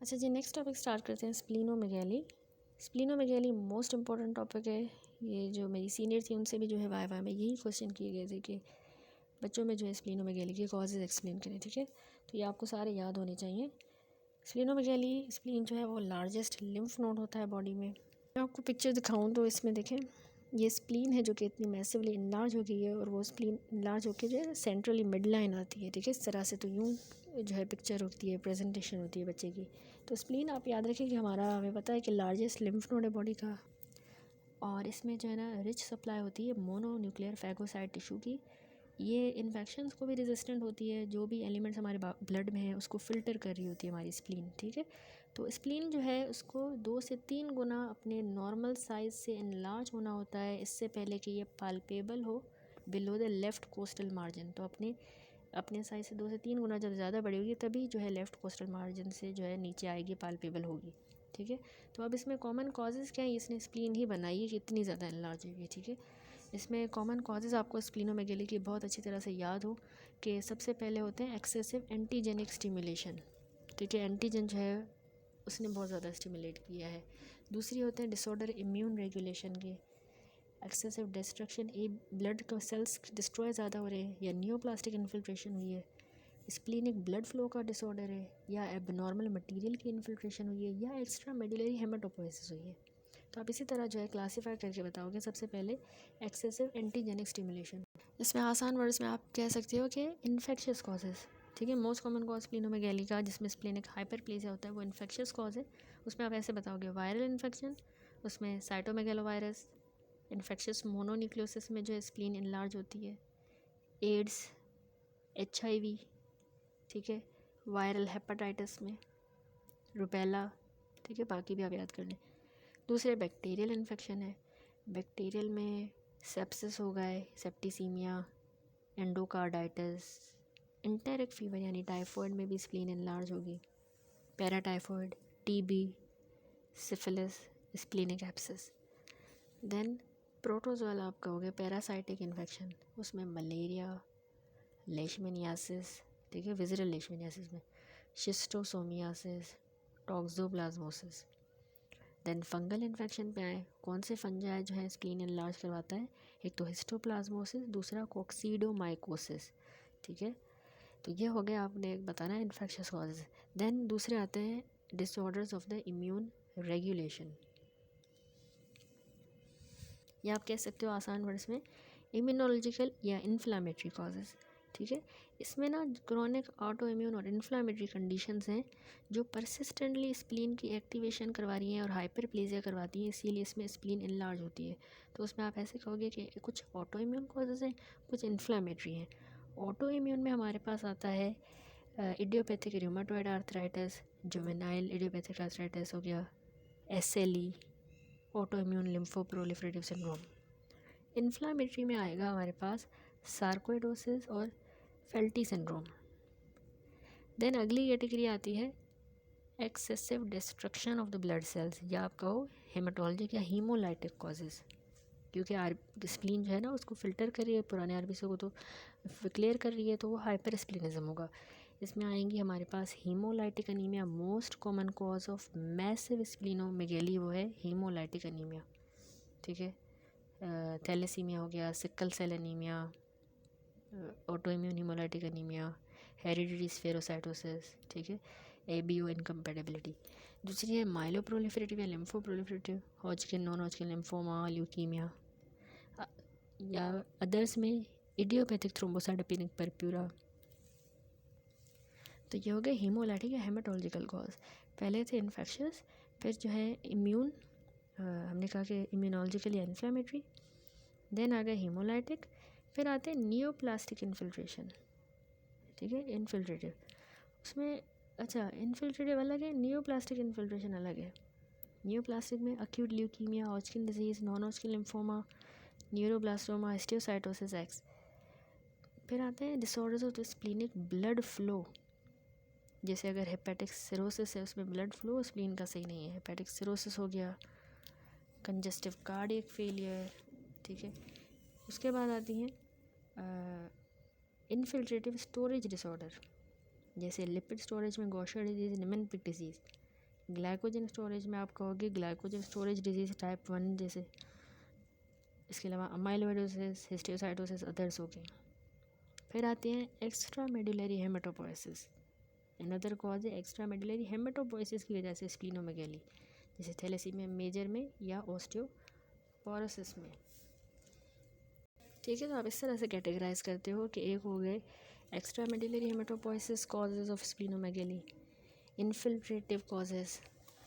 अच्छा जी, next topic start करते हैं स्प्लीनोमेगैली। स्प्लीनोमेगैली मोस्ट इंपॉर्टेंट टॉपिक है। ये जो मेरी सीनियर थी उनसे भी जो है वाई में यही क्वेश्चन किए गए थे कि बच्चों में जो है स्प्लीनोमेगैली के कॉजेज़ एक्सप्लेन करें, ठीक है। तो ये आपको सारे याद होने चाहिए। स्प्लीनोमेगैली, स्प्लीन जो है वो लार्जेस्ट लिम्फ नोड होता है बॉडी में। मैं आपको पिक्चर दिखाऊँ तो इसमें देखें, ये स्प्लीन है जो कि इतनी मैसिवली इनलार्ज हो गई है और वो स्प्लीन इनलार्ज होकर जो है सेंट्रली मिड लाइन आती है, ठीक है। इस तरह से तो यूँ जो है पिक्चर होती है, प्रेजेंटेशन होती है बच्चे की। तो स्प्लीन आप याद रखें कि हमें पता है कि लार्जेस्ट लिम्फ नोड है बॉडी का, और इसमें जो है ना रिच सप्लाई होती है मोनो न्यूक्लियर फैगोसाइट टिश्यू की। ये इन्फेक्शंस को भी रेजिस्टेंट होती है, जो भी एलिमेंट्स हमारे ब्लड में है उसको फ़िल्टर कर रही होती है हमारी स्प्लीन, ठीक है। तो स्प्लीन जो है उसको 2 से 3 गुना अपने नॉर्मल साइज़ से इनलार्ज होना होता है इससे पहले कि ये पाल्पेबल हो below the left coastal margin. तो अपने साइज़ से 2 से 3 गुना जब ज़्यादा बड़ी होगी तभी जो है लेफ़्ट कोस्टल मार्जिन से जो है नीचे आएगी, पाल्पेबल होगी, ठीक है। तो अब इसमें कॉमन कॉजेज़ क्या है, इसने स्प्लीन ही बनाई है कि इतनी ज़्यादा इनलार्ज होगी, ठीक है। इसमें कॉमन कॉजेज़ आपको स्प्लीनोमेगैली की बहुत अच्छी तरह से याद हो कि सबसे पहले होते हैं एक्सेसिव एंटीजेनिक स्टिमुलेशन, ठीक है। एंटीजन जो है उसने बहुत ज़्यादा स्टिमुलेट किया है। दूसरी होते हैं डिसऑर्डर इम्यून रेगुलेशन के, एक्सेसिव डिस्ट्रक्शन, ब्लड का सेल्स डिस्ट्रॉय ज़्यादा हो रहे हैं, या नियोप्लास्टिक इन्फिल्ट्रेशन हुई है। स्प्लीनिक ब्लड फ्लो का डिसऑर्डर है, या एबनॉर्मल मटेरियल की इन्फिल्ट्रेशन हुई है, या एक्स्ट्रा मेडुलरी हेमाटोपोइसिस हुई है। तो आप इसी तरह जो है क्लासीफाई करके बताओगे। सबसे पहले एक्सेसिव एंटीजेनिक स्टिमुलेशन, इसमें आसान वर्ड्स में आप कह सकते हो कि इन्फेक्शियस कॉजेज़, ठीक है। मोस्ट कॉमन कॉज स्प्लीनोमेगैली का जिसमें स्प्लीनिक हाइपरप्लेसिया होता है वो इन्फेक्शियस कॉज है। उसमें आप ऐसे बताओगे वायरल इन्फेक्शन, उसमें साइटोमेगेलोवायरस, इन्फेक्शियस मोनोन्यूक्लियोसिस में जो है स्प्लीन इनलार्ज होती है, एड्स, HIV, ठीक है, वायरल हेपेटाइटिस में, रुबेला, ठीक है। बाकी भी आप याद कर लें। दूसरे बैक्टीरियल इन्फेक्शन है, बैक्टीरियल में सेप्सिस हो गए, सेप्टिसीमिया, एंडोकार्डाइटिस, एंटेरिक फीवर यानी टाइफॉइड में भी स्प्लीन इनलार्ज होगी, paratyphoid, TB, syphilis, splenic abscess. Then protozoal आप कहोगे पैरासाइटिक इन्फेक्शन, उसमें मलेरिया, लेशमेनियासिस, ठीक है, विजिरल लेशमेनियासिस में schistosomiasis, toxoplasmosis. Then fungal infection पे आए, कौन से फंजाई जो है स्प्लीन इनलार्ज करवाता है, एक तो हिस्टोप्लाज्मोसिस, दूसरा कोक्सीडोमाइकोसिस, ठीक है। तो ये हो गया आपने बताना इन्फेक्शियस कॉजेज। देन दूसरे आते हैं disorders of the immune regulation, या आप कह सकते हो आसान वर्ड्स में इम्यूनोलॉजिकल या इन्फ्लामेटरी कॉजेज़, ठीक है। इसमें ना क्रोनिक ऑटो इम्यून और इन्फ्लामेटरी कंडीशंस हैं जो परसिस्टेंटली स्प्लीन की एक्टिवेशन करवा रही हैं और हाइपरप्लेजिया करवाती हैं, इसीलिए इसमें स्प्लीन इनलार्ज होती है। तो उसमें आप ऐसे कहोगे कि कुछ ऑटो इम्यून कॉजेज़ हैं, कुछ इन्फ्लामेटरी हैं। ऑटो इम्यून में हमारे पास आता है idiopathic rheumatoid arthritis, juvenile idiopathic arthritis हो गया, SLE, auto immune lymphoproliferative syndrome. Inflammatory में आएगा हमारे पास सार्कोइडोसिस और फेल्टी सिंड्रोम। देन अगली कैटेगरी आती है excessive destruction of the blood cells, या आप कहो हेमाटोलॉजिक या हीमोलाइटिक कॉजेज़, क्योंकि स्प्लीन जो है ना उसको फिल्टर कर रही है, पुराने RBC को तो क्लियर कर रही है, तो वो हाइपर स्प्लीनिज्म होगा। इसमें आएंगी हमारे पास haemolytic anaemia, most common cause of massive splenomegaly वो है हीमोलाइटिक अनीमिया, ठीक है। थैलेसीमिया हो गया, sickle cell anaemia, auto immune haemolytic anaemia, heredity spherocytosis, ठीक है, ABO इनकम्पैटिबिलिटी। दूसरी है माइलोप्रोलिफरेटिव या lymphoproliferative, Hodgkin, non Hodgkin lymphoma, leukaemia, या अदर्स में इडियोपैथिक थ्रोम्बोसाइटोपेनिक परप्यूरा। तो ये हो गए हीमोलाइटिक या हेमाटोलॉजिकल कॉज। पहले थे इन्फेक्शियस, फिर जो है इम्यून, हमने कहा कि इम्यूनोलॉजिकल या इन्फ्लामेटरी, देन आ गए हीमोलाइटिक, फिर आते हैं नियोप्लास्टिक इन्फिल्ट्रेशन, ठीक है, इन्फिल्ट्रेटिव। उसमें अच्छा इन्फिल्ट्रेटिव अलग है, नियोप्लास्टिक इन्फिल्ट्रेशन अलग है। नियोप्लास्टिक में acute leukaemia, Hodgkin disease, non Hodgkin lymphoma, neuroblastoma, histiocytosis x. फिर आते हैं disorders of the splenic blood flow, जैसे अगर हेपेटिक सिरोसिस है उसमें ब्लड फ्लो स्प्लीन का सही नहीं है, हेपेटिक सिरोसिस हो गया, कंजस्टिव कार्डियक फेलियर, ठीक है। उसके बाद आती हैं इन्फिल्ट्रेटिव स्टोरेज डिसऑर्डर, जैसे लिपिड स्टोरेज में गॉशर डिजीज़, निमेनपिक डिजीज़। ग्लाइकोजन स्टोरेज में आप कहोगे ग्लाइकोजन स्टोरेज डिजीज़ टाइप 1 जैसे, इसके अलावा अमाइलोइडोसिस, हिस्टियोसाइटोसिस, अदर्स हो गए। फिर आते हैं एक्स्ट्रा मेडुलरी हेमेटोपोइसिस। अनदर कॉज है एक्स्ट्रा मेडुलरी हेमेटोपोइसिस की वजह से स्प्लीनोमेगैली, जैसे थैलेसीमिया मेजर में या ऑस्टियोपोरोसिस में। ठीक है, तो आप इस तरह से कैटेगराइज करते हो कि एक हो गए extra medullary haematopoiesis causes of splenomegaly, infiltrative causes,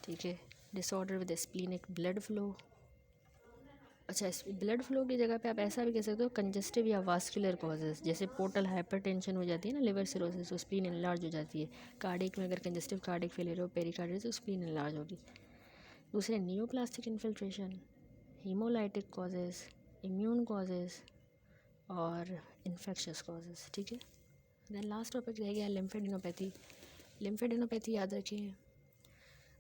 ठीक है, disorder with splenic blood flow. अच्छा, ब्लड फ्लो की जगह पे आप ऐसा भी कह सकते हो कंजस्टिव या वास्कुलर कॉजेज, जैसे पोर्टल हाइपरटेंशन हो जाती है ना, लिवर सिरोसिस, तो स्प्लीन इनलार्ज हो जाती है। कार्डिक में अगर कंजस्टिव कार्डिक फेलियर हो, पेरिकार्डियल, तो स्प्लीन इनलार्ज होगी। दूसरे neoplastic infiltration, haemolytic causes, immune causes और इन्फेक्शस कॉजेज। ठीक है, देन लास्ट टॉपिक रह गया लिम्फेडिनोपैथी। लिम्फेडिनोपैथी याद रखिए,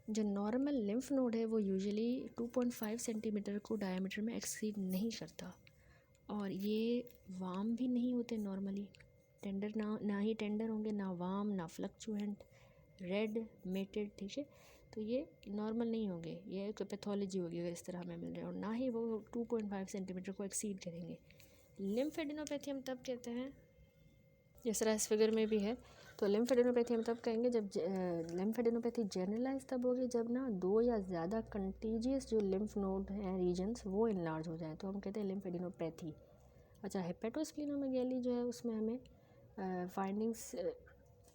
जो नॉर्मल लिम्फ नोड है वो यूजुअली 2.5 सेंटीमीटर को डायमीटर में एक्सीड नहीं करता, और ये वार्म भी नहीं होते नॉर्मली, टेंडर ना ही टेंडर होंगे, ना वार्म ना फ्लक्चुएंट, रेड मेटेड। ठीक है, तो ये नॉर्मल नहीं होंगे, ये एक पैथोलॉजी होगी अगर इस तरह हमें मिल रहे हैं, और ना ही वो 2.5 सेंटीमीटर को एक्सीड करेंगे। लिम्फेडिनोपैथी हम तब कहते हैं, जिस तरह इस फिगर में भी है, तो लिम्फेडिनोपैथी हम तब कहेंगे जब लिम्फेडिनोपैथी जनरलाइज तब होगी जब ना 2 या ज़्यादा कंटीजियस जो लिम्फ नोड हैं रीजन्स वो इनलार्ज हो जाए, तो हम कहते हैं लिम्फेडिनोपैथी। अच्छा, हेपेटोस्प्लीनोमेगैली जो है उसमें हमें फाइंडिंग्स,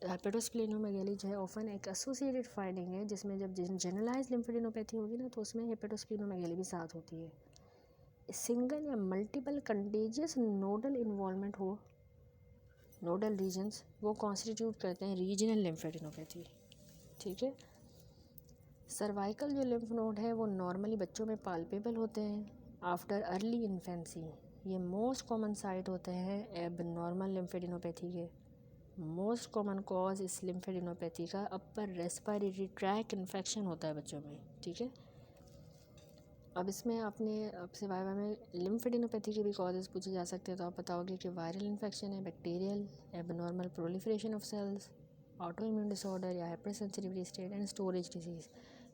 हेपेटोस्प्लीनोमेगैली जो है ऑफन एक एसोसिएटेड फाइंडिंग है, जिसमें जब जनरलाइज लिम्फेडिनोपैथी होगी ना तो उसमें हेपेटोस्प्लीनोमेगैली भी साथ होती है। सिंगल या मल्टीपल कंटीजियस नोडल इन्वॉल्वमेंट हो, नोडल रीजन्स, वो कॉन्स्टिट्यूट करते हैं रीजनल लिम्फेडिनोपैथी। ठीक है, सर्वाइकल जो लिम्फ नोड है वो नॉर्मली बच्चों में पाल्पेबल होते हैं आफ्टर अर्ली इन्फेंसी। ये मोस्ट कॉमन साइट होते हैं एब नॉर्मल लिम्फेडिनोपैथी के। मोस्ट कॉमन कॉज इस लिम्फेडिनोपैथी का अपर रेस्पिरेटरी ट्रैक इन्फेक्शन होता है बच्चों में। ठीक है, अब इसमें आपसे वाइवा में लिम्फेडिनोपैथी के भी कॉजेज़ पूछे जा सकते हैं, तो आप बताओगे कि वायरल इन्फेक्शन है, bacterial, abnormal proliferation of cells, auto immune disorder या hyper sensitivity state and storage disease.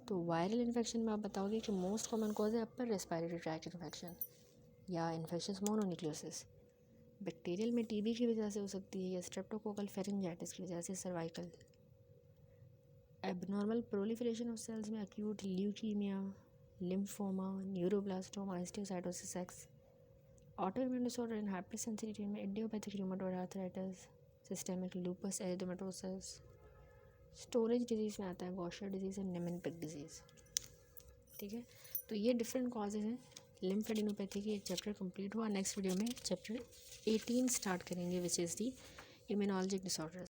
तो वायरल इन्फेक्शन में आप बताओगे कि मोस्ट कॉमन कॉज है अपर रेस्पिरेटरी ट्रैक इन्फेक्शन या इन्फेक्शस मोनोन्यूक्लियोसिस। बैक्टीरियल में टीबी की वजह से हो सकती है या स्ट्रेप्टोकोकल फेरिंजाइटिस की वजह से cervical. Abnormal proliferation of cells में acute leukaemia, lymphoma, neuroblastoma, histiocytosis X. Auto immune disorder in hypersensitivity में idiopathic rheumatoid arthritis, systemic lupus erythematosus. Storage disease में आता है Gaucher disease and Niemann Pick disease. ठीक है, तो ये डिफरेंट कॉजेज़ हैं लिम्फेडिनोपैथी की। एक चैप्टर कंप्लीट हुआ, नेक्स्ट वीडियो में चैप्टर 18 स्टार्ट करेंगे which is the immunologic disorders.